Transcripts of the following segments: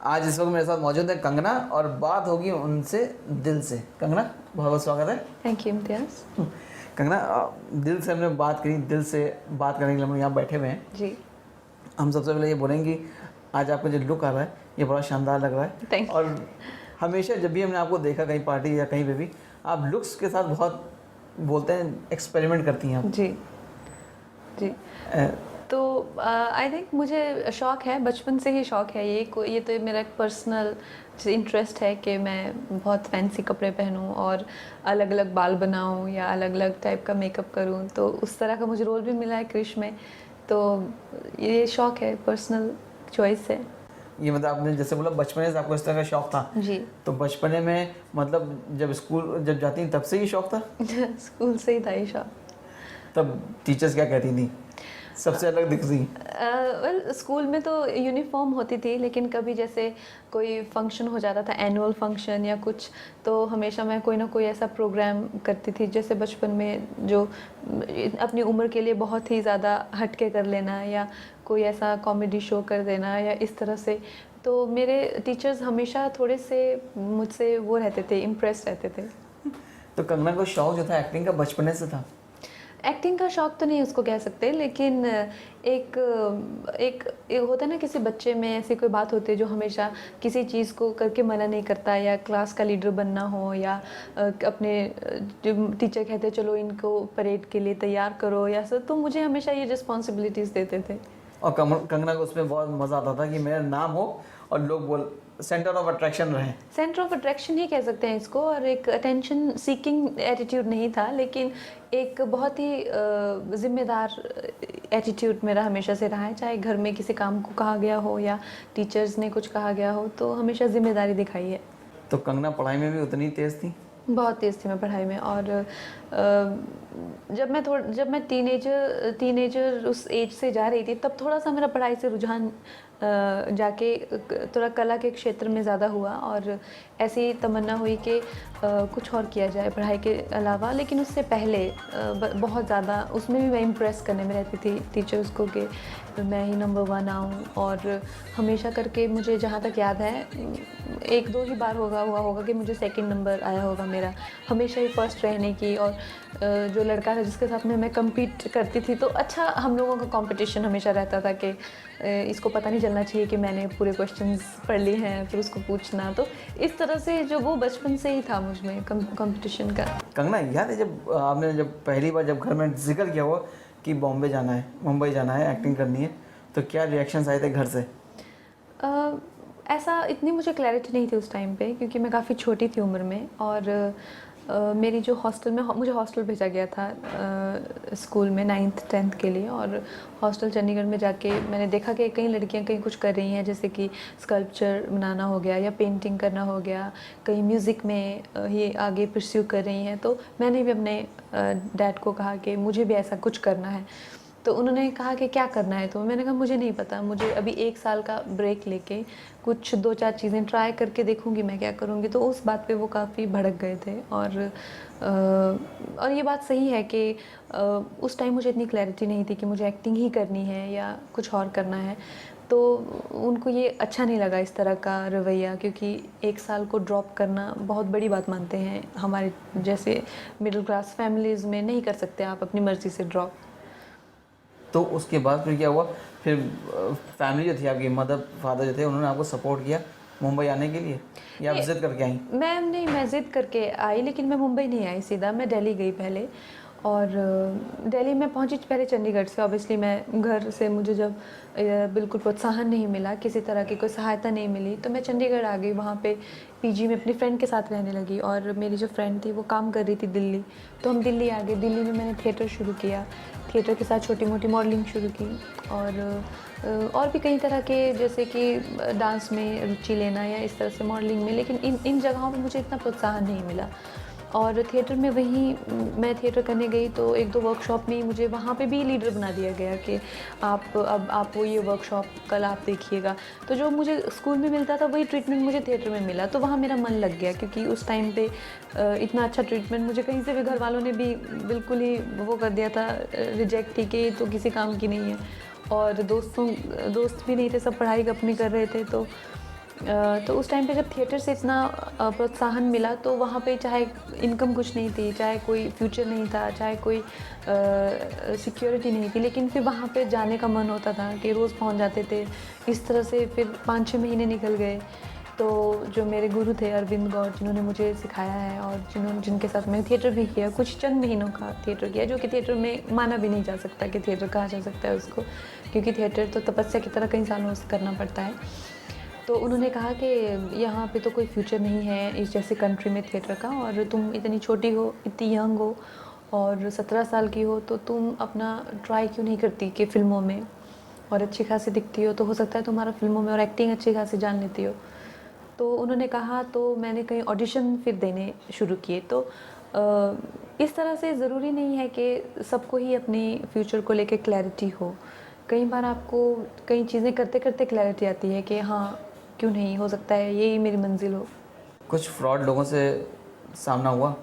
आज इस वक्त मेरे साथ मौजूद है कंगना और बात होगी उनसे दिल से। कंगना, बहुत बहुत स्वागत है। थैंक यू इम्तियाज़। कंगना, दिल से हमने बात करी, दिल से बात करने के लिए हम यहाँ बैठे हुए हैं जी, हम सबसे पहले ये बोलेंगे कि आज आपका जो लुक आ रहा है ये बड़ा शानदार लग रहा है। Thank you. और हमेशा जब भी हमने आपको देखा कहीं पार्टी या कहीं पे भी, आप लुक्स के साथ बहुत बोलते हैं एक्सपेरिमेंट करती हैं आप। जी जी। तो आई थिंक मुझे शौक़ है, बचपन से ही शौक़ है ये तो मेरा एक पर्सनल इंटरेस्ट है कि मैं बहुत फैंसी कपड़े पहनूं और अलग अलग बाल बनाऊं या अलग अलग टाइप का मेकअप करूं। तो उस तरह का मुझे रोल भी मिला है क्रिश में, तो ये शौक़ है, पर्सनल चॉइस है। ये मतलब आपने जैसे बोला बचपन से आपको इस तरह का शौक था जी। तो बचपने में मतलब जब स्कूल जब जाती तब से ही शौक था? स्कूल से ही था ये शौक़। तब टीचर्स क्या कहती थी, सबसे अलग दिख रही? वेल स्कूल में तो यूनिफॉर्म होती थी, लेकिन कभी जैसे कोई फंक्शन हो जाता था, एनुअल फंक्शन या कुछ, तो हमेशा मैं कोई ना कोई ऐसा प्रोग्राम करती थी जैसे बचपन में जो अपनी उम्र के लिए बहुत ही ज़्यादा हटके कर लेना या कोई ऐसा कॉमेडी शो कर देना या इस तरह से। तो मेरे टीचर्स हमेशा थोड़े से मुझसे वो रहते थे, इम्प्रेस रहते थे। तो कंगना को शौक जो था एक्टिंग का बचपने से था? एक्टिंग का शौक़ तो नहीं उसको कह सकते, लेकिन एक होता है ना, किसी बच्चे में ऐसी कोई बात होती है जो हमेशा किसी चीज़ को करके मना नहीं करता, या क्लास का लीडर बनना हो या अपने जो टीचर कहते हैं चलो इनको परेड के लिए तैयार करो या सब, तो मुझे हमेशा ये रिस्पॉन्सिबिलिटीज़ देते थे। और कंगना को उसमें बहुत मज़ा आता था कि मेरा नाम हो और लोग बोल सेंटर ऑफ अट्रैक्शन रहे। सेंटर ऑफ अट्रैक्शन ही कह सकते हैं इसको, और एक अटेंशन सीकिंग एटीट्यूड नहीं था, लेकिन एक बहुत ही ज़िम्मेदार एटीट्यूड मेरा हमेशा से रहा है। चाहे घर में किसी काम को कहा गया हो या टीचर्स ने कुछ कहा गया हो, तो हमेशा ज़िम्मेदारी दिखाई है। तो कंगना पढ़ाई में भी उतनी तेज़ थी? बहुत तेज़ थी मैं पढ़ाई में, और जब मैं टीनेजर उस एज से जा रही थी, तब थोड़ा सा मेरा पढ़ाई से रुझान जाके थोड़ा कला के क्षेत्र में ज़्यादा हुआ, और ऐसी तमन्ना हुई कि कुछ और किया जाए पढ़ाई के अलावा। लेकिन उससे पहले बहुत ज़्यादा उसमें भी मैं इम्प्रेस करने में रहती थी टीचर्स को कि मैं ही नंबर 1 आऊँ, और हमेशा करके मुझे जहाँ तक याद है 1-2 ही बार हुआ होगा कि मुझे सेकंड नंबर आया होगा मेरा, हमेशा ही फर्स्ट रहने की। और जो लड़का था जिसके साथ में मैं कम्पीट करती थी, तो अच्छा हम लोगों का कंपटीशन हमेशा रहता था कि इसको पता नहीं चलना चाहिए कि मैंने पूरे क्वेश्चंस पढ़ लिए हैं, फिर उसको पूछना। तो इस तरह से जो वो बचपन से ही था मुझ में कंपटीशन का। कंगना, याद है जब पहली बार जब घर में जिक्र किया हुआ कि बॉम्बे जाना है, मुंबई जाना है, एक्टिंग करनी है, तो क्या रिएक्शंस आए थे घर से? ऐसा इतनी मुझे क्लैरिटी नहीं थी उस टाइम पे, क्योंकि मैं काफ़ी छोटी थी उम्र में, और मेरी जो हॉस्टल में मुझे हॉस्टल भेजा गया था स्कूल में 9th 10th के लिए। और हॉस्टल चंडीगढ़ में जाके मैंने देखा कि कई लड़कियां कहीं कुछ कर रही हैं, जैसे कि स्कल्पचर बनाना हो गया या पेंटिंग करना हो गया, कहीं म्यूज़िक में ही आगे परस्यू कर रही हैं। तो मैंने भी अपने डैड को कहा कि मुझे भी ऐसा कुछ करना है। तो उन्होंने कहा कि क्या करना है, तो मैंने कहा मुझे नहीं पता, मुझे अभी 1 साल का ब्रेक लेके कुछ 2-4 चीज़ें ट्राई करके देखूंगी मैं क्या करूंगी। तो उस बात पे वो काफ़ी भड़क गए थे, और ये बात सही है कि उस टाइम मुझे इतनी क्लैरिटी नहीं थी कि मुझे एक्टिंग ही करनी है या कुछ और करना है। तो उनको ये अच्छा नहीं लगा इस तरह का रवैया, क्योंकि 1 साल को ड्रॉप करना बहुत बड़ी बात मानते हैं, हमारे जैसे मिडिल क्लास फैमिलीज़ में नहीं कर सकते आप अपनी मर्ज़ी से ड्रॉप। तो उसके बाद फिर क्या हुआ? फिर फैमिली जो थी आपकी, मदर फादर जो थे, उन्होंने आपको सपोर्ट किया मुंबई आने के लिए, या आप जिद करके आई? मैं ज़िद करके आई, लेकिन मैं मुंबई नहीं आई सीधा, मैं दिल्ली गई पहले। और दिल्ली में पहुंची पहले चंडीगढ़ से। ऑब्वियसली मैं घर से मुझे जब बिल्कुल प्रोत्साहन नहीं मिला, किसी तरह की कोई सहायता नहीं मिली, तो मैं चंडीगढ़ आ गई। वहाँ पे पीजी में अपनी फ्रेंड के साथ रहने लगी, और मेरी जो फ्रेंड थी वो काम कर रही थी दिल्ली, तो हम दिल्ली आ गए। दिल्ली में मैंने थिएटर शुरू किया, थिएटर के साथ छोटी मोटी मॉडलिंग शुरू की, और भी कई तरह के, जैसे कि डांस में रुचि लेना या इस तरह से मॉडलिंग में। लेकिन इन जगहों पे मुझे इतना प्रोत्साहन नहीं मिला। और थिएटर में वहीं मैं थिएटर करने गई, तो 1-2 वर्कशॉप में ही मुझे वहाँ पे भी लीडर बना दिया गया कि आप वो ये वर्कशॉप कल आप देखिएगा। तो जो मुझे स्कूल में मिलता था वही ट्रीटमेंट मुझे थिएटर में मिला, तो वहाँ मेरा मन लग गया, क्योंकि उस टाइम पे इतना अच्छा ट्रीटमेंट मुझे कहीं से भी घर वालों ने भी बिल्कुल ही वो कर दिया था, रिजेक्ट ही कि तो किसी काम की नहीं है। और दोस्त भी नहीं थे, सब पढ़ाई अपनी कर रहे थे। तो तो उस टाइम पे जब थिएटर से इतना प्रोत्साहन मिला तो वहाँ पे चाहे इनकम कुछ नहीं थी, चाहे कोई फ्यूचर नहीं था, चाहे कोई सिक्योरिटी नहीं थी, लेकिन फिर वहाँ पे जाने का मन होता था कि रोज़ पहुँच जाते थे। इस तरह से फिर 5-6 महीने निकल गए। तो जो मेरे गुरु थे अरविंद गौर, जिन्होंने मुझे सिखाया है और जिनके साथ मैं थिएटर भी किया, कुछ चंद महीनों का थिएटर किया, जो कि थिएटर में माना भी नहीं जा सकता कि थिएटर कहा जा सकता है उसको, क्योंकि थिएटर तो तपस्या की तरह कई सालों से करना पड़ता है। तो उन्होंने कहा कि यहाँ पे तो कोई फ्यूचर नहीं है इस जैसे कंट्री में थिएटर का, और तुम इतनी छोटी हो, इतनी यंग हो और 17 साल की हो, तो तुम अपना ट्राई क्यों नहीं करती कि फ़िल्मों में, और अच्छी खासी दिखती हो तो हो सकता है तुम्हारा फ़िल्मों में और एक्टिंग अच्छी खासी जान लेती हो। तो उन्होंने कहा, तो मैंने कहीं ऑडिशन फिर देने शुरू किए। तो इस तरह से ज़रूरी नहीं है कि सबको ही अपनी फ्यूचर को लेके क्लैरिटी हो। कई बार आपको कई चीज़ें करते करते क्लैरिटी आती है कि हाँ, क्यों नहीं, हो सकता है यही मेरी मंजिल हो। कुछ फ्रॉड लोगों से सामना हुआ?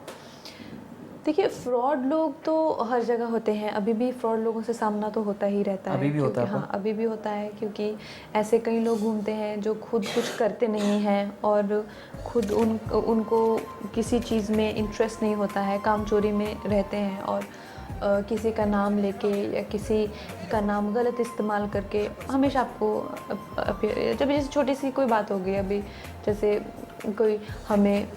देखिए, फ्रॉड लोग तो हर जगह होते हैं, अभी भी फ्रॉड लोगों से सामना तो होता ही रहता है। अभी भी होता है हाँ, अभी भी होता है, क्योंकि ऐसे कई लोग घूमते हैं जो खुद कुछ करते नहीं हैं और खुद उनको किसी चीज़ में इंटरेस्ट नहीं होता है, कामचोरी में रहते हैं और किसी का नाम लेके या किसी का नाम गलत इस्तेमाल करके हमेशा आपको जब जैसे छोटी सी कोई बात हो गई अभी, जैसे कोई हमें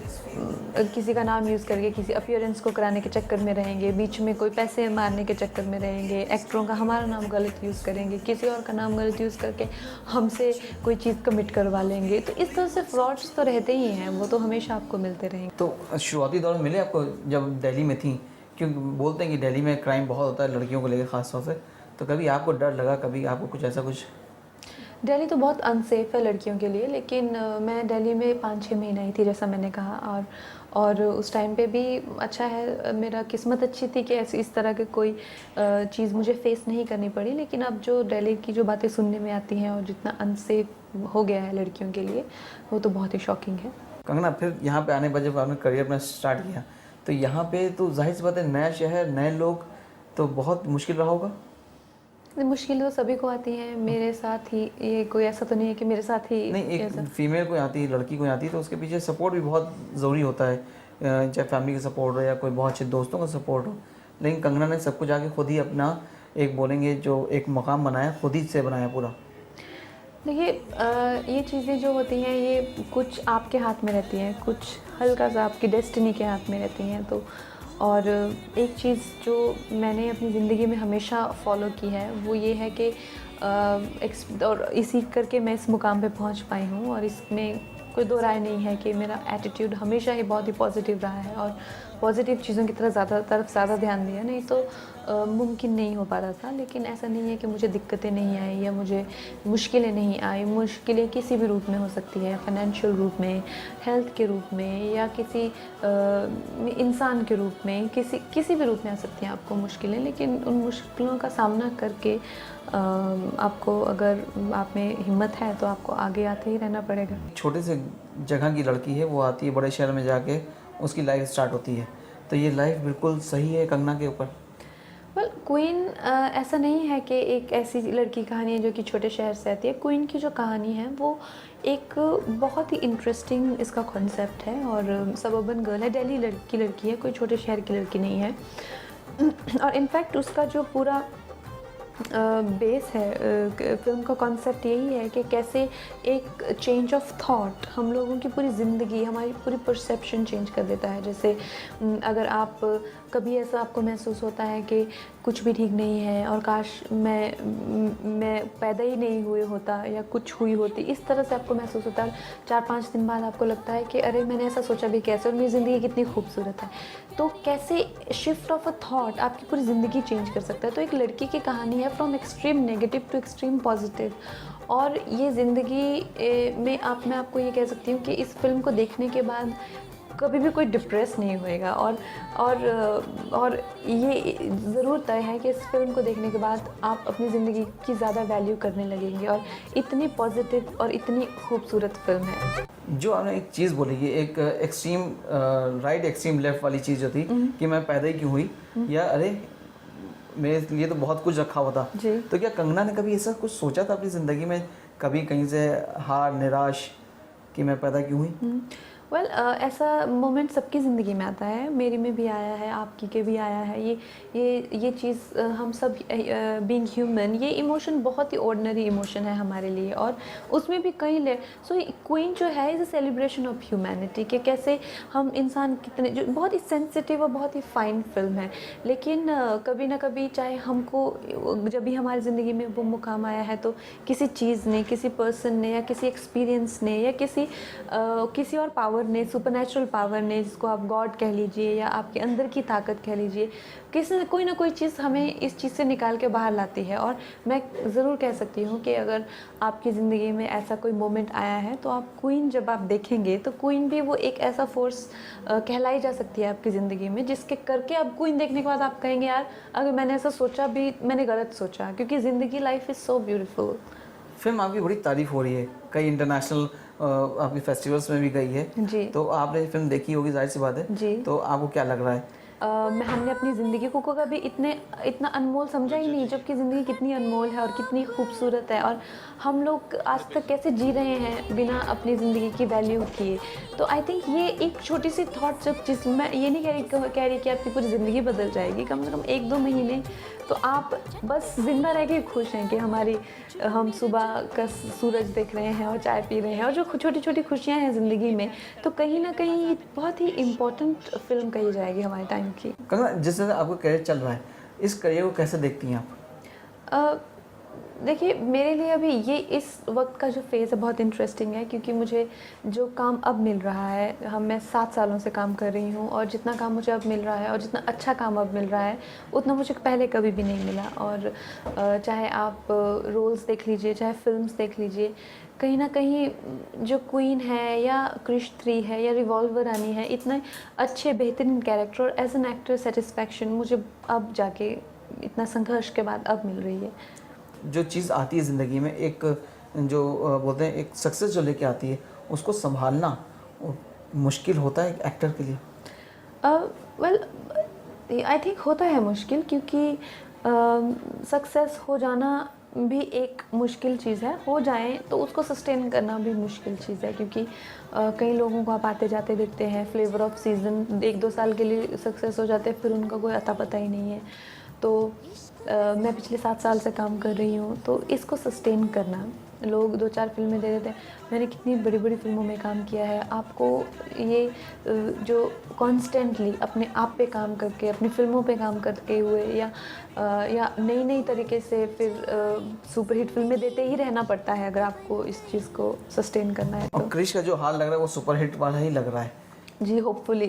किसी का नाम यूज़ करके किसी अपीयरेंस को कराने के चक्कर में रहेंगे, बीच में कोई पैसे मारने के चक्कर में रहेंगे, एक्टरों का हमारा नाम गलत यूज़ करेंगे, किसी और का नाम गलत यूज़ करके हमसे कोई चीज़ कमिट करवा लेंगे। तो इस तरह से फ्रॉड्स तो रहते ही हैं, वो तो हमेशा आपको मिलते रहेंगे। तो शुरुआती दौर में मिले आपको जब दिल्ली में थी? क्योंकि बोलते हैं कि दिल्ली में क्राइम बहुत होता है लड़कियों को लेकर ख़ास तौर से, तो कभी आपको डर लगा, कभी आपको कुछ ऐसा कुछ? दिल्ली तो बहुत अनसेफ़ है लड़कियों के लिए, लेकिन मैं दिल्ली में 5-6 महीने आई थी, जैसा मैंने कहा, और उस टाइम पे भी अच्छा है, मेरा किस्मत अच्छी थी कि ऐसी इस तरह की कोई चीज़ मुझे फ़ेस नहीं करनी पड़ी। लेकिन अब जो दिल्ली की जो बातें सुनने में आती हैं और जितना अनसेफ़ हो गया है लड़कियों के लिए, वो तो बहुत ही शॉकिंग है। कंगना, फिर यहाँ पे आने के बाद जब आपने करियर अपना स्टार्ट किया, तो यहाँ पे तो जाहिर सी बात है, नया शहर, नए लोग, तो बहुत मुश्किल रहा होगा? मुश्किल तो सभी को आती है, मेरे साथ ही, ये कोई ऐसा तो नहीं है कि मेरे साथ ही नहीं, एक ऐसा। फीमेल को आती है, लड़की को आती है, तो उसके पीछे सपोर्ट भी बहुत ज़रूरी होता है, चाहे फैमिली का सपोर्ट हो या कोई बहुत अच्छे दोस्तों का सपोर्ट हो। लेकिन कंगना ने सब कुछ आके खुद ही अपना एक बोलेंगे जो एक मकाम बनाया, खुद ही से बनाया पूरा। देखिए, ये चीज़ें जो होती हैं ये कुछ आपके हाथ में रहती हैं, कुछ हल्का सा आपकी डेस्टिनी के हाथ में रहती हैं। तो और एक चीज़ जो मैंने अपनी ज़िंदगी में हमेशा फॉलो की है वो ये है कि और इसी करके मैं इस मुकाम पे पहुंच पाई हूँ, और इसमें कोई दो राय नहीं है कि मेरा एटीट्यूड हमेशा ही बहुत ही पॉजिटिव रहा है और पॉजिटिव चीज़ों की तरफ ज़्यादा ध्यान दिया, नहीं तो मुमकिन नहीं हो पाता था। लेकिन ऐसा नहीं है कि मुझे दिक्कतें नहीं आई या मुझे मुश्किलें नहीं आई। मुश्किलें किसी भी रूप में हो सकती है, फाइनेंशियल रूप में, हेल्थ के रूप में, या किसी इंसान के रूप में, किसी भी रूप में आ सकती हैं आपको मुश्किलें। लेकिन उन मुश्किलों का सामना करके आपको, अगर आप में हिम्मत है तो आपको आगे आते ही रहना पड़ेगा। छोटे से जगह की लड़की है, वो आती है बड़े शहर में जाके उसकी लाइफ स्टार्ट होती है, तो ये लाइफ बिल्कुल सही है कंगना के ऊपर? वेल, क्वीन ऐसा नहीं है कि एक ऐसी लड़की कहानी है जो कि छोटे शहर से आती है। क्वीन की जो कहानी है वो एक बहुत ही इंटरेस्टिंग इसका कॉन्सेप्ट है, और सबर्बन गर्ल है, दिल्ली की लड़की है, कोई छोटे शहर की लड़की नहीं है। और इनफैक्ट उसका जो पूरा बेस है, फिल्म का कॉन्सेप्ट यही है कि कैसे एक चेंज ऑफ थॉट हम लोगों की पूरी ज़िंदगी, हमारी पूरी परसेप्शन चेंज कर देता है। जैसे अगर आप कभी ऐसा आपको महसूस होता है कि कुछ भी ठीक नहीं है और काश मैं पैदा ही नहीं हुए होता या कुछ हुई होती, इस तरह से आपको महसूस होता है। 4-5 दिन बाद आपको लगता है कि अरे मैंने ऐसा सोचा भी कैसे, और मेरी ज़िंदगी कितनी खूबसूरत है। तो कैसे शिफ्ट ऑफ अ थॉट आपकी पूरी ज़िंदगी चेंज कर सकता है। तो एक लड़की की कहानी है, from extreme negative to extreme positive. और ये ज़िंदगी में मैं आपको ये कह सकती हूँ कि इस फिल्म को देखने के बाद कभी भी कोई डिप्रेस नहीं होएगा। और ये ज़रूर तय है कि इस फिल्म को देखने के बाद आप अपनी ज़िंदगी की ज़्यादा वैल्यू करने लगेंगे, और इतनी पॉजिटिव और इतनी खूबसूरत फिल्म है। जो आपने एक चीज़ बोली कि एक एक्सट्रीम राइट एक्सट्रीम लेफ्ट वाली चीज़ जो थी कि मैं पैदा ही क्यों हुई, या अरे मेरे लिए तो बहुत कुछ रखा हुआ था। जी। तो क्या कंगना ने कभी ऐसा कुछ सोचा था अपनी ज़िंदगी में, कभी कहीं से हार, निराश, कि मैं पैदा क्यों हुई? वेल ऐसा मोमेंट सबकी ज़िंदगी में आता है, मेरी में भी आया है, आपकी के भी आया है। ये चीज़ हम सब बीइंग ह्यूमन, ये इमोशन बहुत ही ऑर्डिनरी इमोशन है हमारे लिए, और उसमें भी कई ले सो क्वीन जो है is a celebration of humanity, कि कैसे हम इंसान कितने, जो बहुत ही सेंसिटिव और बहुत ही फाइन फिल्म है। लेकिन कभी ना कभी, चाहे हमको जब भी हमारी ज़िंदगी में वो मुकाम आया है, तो किसी चीज़ ने, किसी पर्सन ने, या किसी एक्सपीरियंस ने, या किसी और पावर ने, सुपरनैचुरल पावर ने, जिसको आप गॉड कह लीजिए या आपके अंदर की ताकत कह लीजिए, कोई ना कोई चीज़ हमें इस चीज़ से निकाल के बाहर लाती है। और मैं ज़रूर कह सकती हूँ कि अगर आपकी ज़िंदगी में ऐसा कोई मोमेंट आया है, तो आप क्वीन जब आप देखेंगे, तो क्वीन भी वो एक ऐसा फोर्स कहलाई जा सकती है आपकी ज़िंदगी में, जिसके करके आप क्वीन देखने के बाद आप कहेंगे, यार अगर मैंने ऐसा सोचा भी, मैंने गलत सोचा, क्योंकि ज़िंदगी, life is so beautiful. Film आपकी बड़ी तारीफ हो रही है, कई इंटरनेशनल आपकी फेस्टिवल्स में भी गई है। जी। तो आपने फिल्म देखी होगी, जाहिर सी बात है। जी। तो आपको क्या लग रहा है? हमने अपनी ज़िंदगी को कभी इतना अनमोल समझा ही नहीं, जबकि ज़िंदगी कितनी अनमोल है और कितनी खूबसूरत है, और हम लोग आज तक कैसे जी रहे हैं बिना अपनी ज़िंदगी की वैल्यू किए। तो आई थिंक ये एक छोटी सी थॉट, जब जिस मैं ये नहीं कह रही कि आपकी पूरी ज़िंदगी बदल जाएगी, कम से कम 1-2 महीने तो आप बस ज़िंदा रह के खुश हैं कि हम सुबह का सूरज देख रहे हैं और चाय पी रहे हैं, और जो छोटी-छोटी खुशियाँ हैं ज़िंदगी में, तो कहीं न कहीं ये बहुत ही इम्पोर्टेंट फ़िल्म कही जाएगी हमारे टाइम की। कंगना, जिस तरह आपका करियर चल रहा है, इस करियर को कैसे देखती हैं आप? अ, देखिए, मेरे लिए अभी ये इस वक्त का जो फ़ेज़ है बहुत इंटरेस्टिंग है, क्योंकि मुझे जो काम अब मिल रहा है, मैं 7 सालों से काम कर रही हूँ, और जितना काम मुझे अब मिल रहा है और जितना अच्छा काम अब मिल रहा है, उतना मुझे पहले कभी भी नहीं मिला। और चाहे आप रोल्स देख लीजिए, चाहे फ़िल्म्स देख लीजिए, कहीं न कहीं जो क्वीन है या क्रिश 3 है या रिवॉल्वर रानी है, इतने अच्छे बेहतरीन कैरेक्टर, और एज़ एन एक्टर सैटिस्फैक्शन मुझे अब जाके, इतना संघर्ष के बाद अब मिल रही है। जो चीज़ आती है ज़िंदगी में, एक जो बोलते हैं एक सक्सेस जो लेके आती है, उसको संभालना मुश्किल होता है एक एक्टर के लिए। वेल आई थिंक होता है मुश्किल, क्योंकि सक्सेस हो जाना भी एक मुश्किल चीज़ है, हो जाए तो उसको सस्टेन करना भी मुश्किल चीज़ है, क्योंकि कई लोगों को आप आते जाते देखते हैं, फ्लेवर ऑफ सीज़न 1-2 साल के लिए सक्सेस हो जाते हैं, फिर उनका कोई अता पता ही नहीं है। तो मैं पिछले 7 साल से काम कर रही हूँ, तो इसको सस्टेन करना, लोग 2-4 फ़िल्में दे देते हैं, मैंने कितनी बड़ी-बड़ी फ़िल्मों में काम किया है। आपको ये जो कॉन्स्टेंटली अपने आप पे काम करके, अपनी फ़िल्मों पे काम करके हुए, या नई-नई तरीके से फिर सुपरहिट फ़िल्में देते ही रहना पड़ता है, अगर आपको इस चीज़ को सस्टेन करना है और तो। क्रिश का जो हाल लग रहा है वो सुपरहिट वाला ही लग रहा है। जी, होपफुली।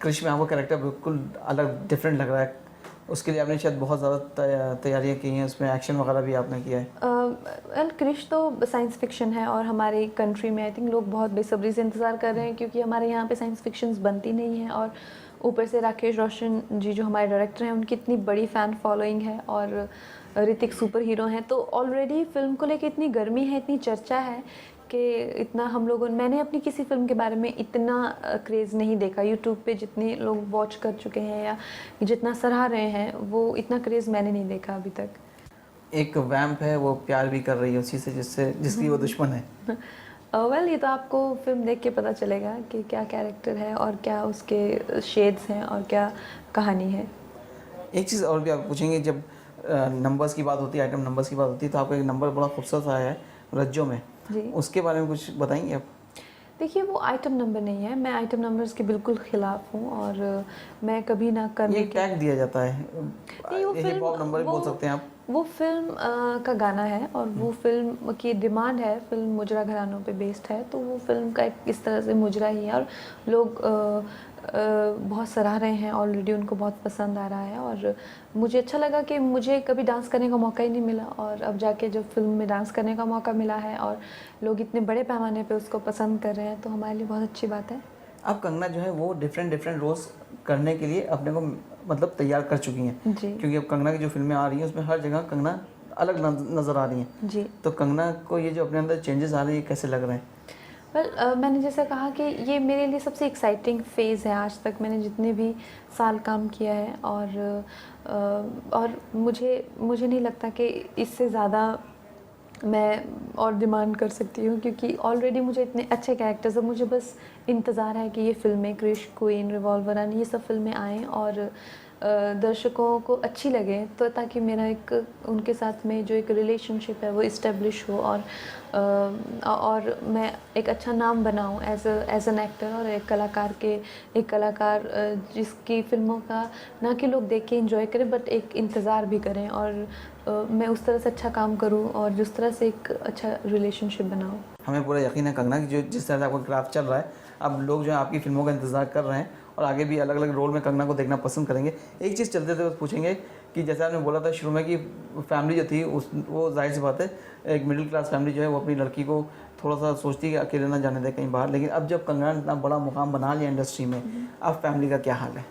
क्रिश में आपका कैरेक्टर बिल्कुल अलग, डिफरेंट लग रहा है। उसके लिए आपने शायद बहुत ज़्यादा तैयारियाँ की हैं, उसमें एक्शन वगैरह भी आपने किया है। वेल क्रिश तो साइंस फिक्शन है, और हमारी कंट्री में आई थिंक लोग बहुत बेसब्री से इंतज़ार कर रहे हैं, क्योंकि हमारे यहाँ पे साइंस फिक्शंस बनती नहीं है, और ऊपर से राकेश रोशन जी जो हमारे डायरेक्टर हैं, उनकी इतनी बड़ी फ़ैन फॉलोइंग है, और ऋतिक सुपर हीरो हैं, तो ऑलरेडी फ़िल्म को लेके इतनी गर्मी है, इतनी चर्चा है कि इतना मैंने अपनी किसी फ़िल्म के बारे में इतना क्रेज़ नहीं देखा। यूट्यूब पे जितने लोग वॉच कर चुके हैं या जितना सराह रहे हैं, वो इतना क्रेज़ मैंने नहीं देखा अभी तक। एक वैम्प है, वो प्यार भी कर रही है उसी से जिसकी वो दुश्मन है। वेल ये तो आपको फ़िल्म देख के पता चलेगा कि क्या कैरेक्टर है, और क्या उसके शेड्स हैं, और क्या कहानी है। एक चीज़ और भी आप पूछेंगे, जब नंबर्स की बात होती है, आइटम नंबर्स की बात होती है, तो आपका एक नंबर बड़ा खूबसूरत आया है रज्जो में। जी। उसके बारे में कुछ बताएंगे आप? देखिए, वो आइटम नंबर नहीं है, मैं आइटम नंबर्स के बिल्कुल ख़िलाफ़ हूँ, और मैं कभी ना करने ये के टैग दिया जाता है, नहीं, वो हिप हॉप नंबर भी बोल सकते हैं आप। वो फ़िल्म का गाना है, और वो फ़िल्म की डिमांड है, फ़िल्म मुजरा घरानों पे बेस्ड है, तो वो फ़िल्म का एक इस तरह से मुजरा ही है, और लोग बहुत सराह रहे हैं, ऑलरेडी उनको बहुत पसंद आ रहा है, और मुझे अच्छा लगा कि मुझे कभी डांस करने का मौका ही नहीं मिला, और अब जाके जब फ़िल्म में डांस करने का मौका मिला है, और लोग इतने बड़े पैमाने पे उसको पसंद कर रहे हैं, तो हमारे लिए बहुत अच्छी बात है। अब कंगना जो है वो डिफरेंट रोल्स करने के लिए अपने को मतलब तैयार कर चुकी हैं, जी। क्योंकि अब कंगना की जो फिल्में आ रही हैं उसमें हर जगह कंगना अलग नज़र आ रही हैं। जी। तो कंगना को ये जो अपने अंदर चेंजेस आ रहे हैं, ये कैसे लग रहे हैं? वेल मैंने जैसा कहा कि ये मेरे लिए सबसे एक्साइटिंग फ़ेज़ है, आज तक मैंने जितने भी साल काम किया है, और मुझे नहीं लगता कि इससे ज़्यादा मैं और डिमांड कर सकती हूँ, क्योंकि ऑलरेडी मुझे इतने अच्छे कैरेक्टर्स, अब मुझे बस इंतज़ार है कि ये फ़िल्में क्रिश, क्वीन, रिवॉल्वर एंड ये सब फ़िल्में आएँ और दर्शकों को अच्छी लगे, तो ताकि मेरा एक उनके साथ में जो एक रिलेशनशिप है वो इस्टेब्लिश हो और मैं एक अच्छा नाम बनाऊँ एज एन एक्टर और एक कलाकार जिसकी फ़िल्मों का ना कि लोग देख के एंजॉय करें बट एक इंतज़ार भी करें, और मैं उस तरह से अच्छा काम करूँ और जिस तरह से एक अच्छा रिलेशनशिप बनाऊँ। हमें पूरा यकीन है कंगना कि जो जिस तरह से आपका क्राफ्ट चल रहा है, अब लोग जो है आपकी फ़िल्मों का इंतज़ार कर रहे हैं और आगे भी अलग अलग रोल में कंगना को देखना पसंद करेंगे। एक चीज़ चलते थे पूछेंगे कि जैसे आपने बोला था शुरू में कि फैमिली जो थी उस वो ज़ाहिर सी बात है, एक मिडिल क्लास फैमिली जो है वो अपनी लड़की को थोड़ा सा सोचती है कि अकेले ना जाने दे कहीं बाहर, लेकिन अब जब कंगना ने इतना बड़ा मुकाम बना लिया इंडस्ट्री में, अब फैमिली का क्या हाल है?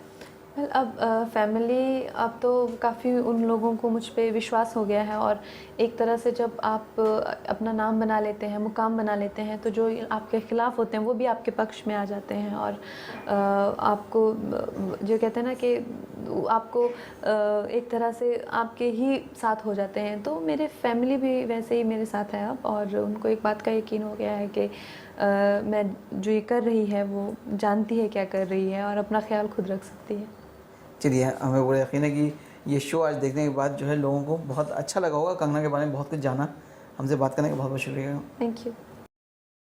वेल, अब फैमिली, अब तो काफ़ी उन लोगों को मुझ पे विश्वास हो गया है, और एक तरह से जब आप अपना नाम बना लेते हैं, मुकाम बना लेते हैं, तो जो आपके ख़िलाफ़ होते हैं वो भी आपके पक्ष में आ जाते हैं, और आपको जो कहते हैं ना कि आपको एक तरह से आपके ही साथ हो जाते हैं। तो मेरे फैमिली भी वैसे ही मेरे साथ है अब, और उनको एक बात का यकीन हो गया है कि मैं जो ये कर रही है वो जानती है क्या कर रही है और अपना ख्याल खुद रख सकती है। चलिए, हमें पूरा यकीन है कि ये शो आज देखने के बाद जो है लोगों को बहुत अच्छा लगा होगा, कंगना के बारे में बहुत कुछ जाना। हमसे बात करने का बहुत बहुत शुक्रिया। Thank you.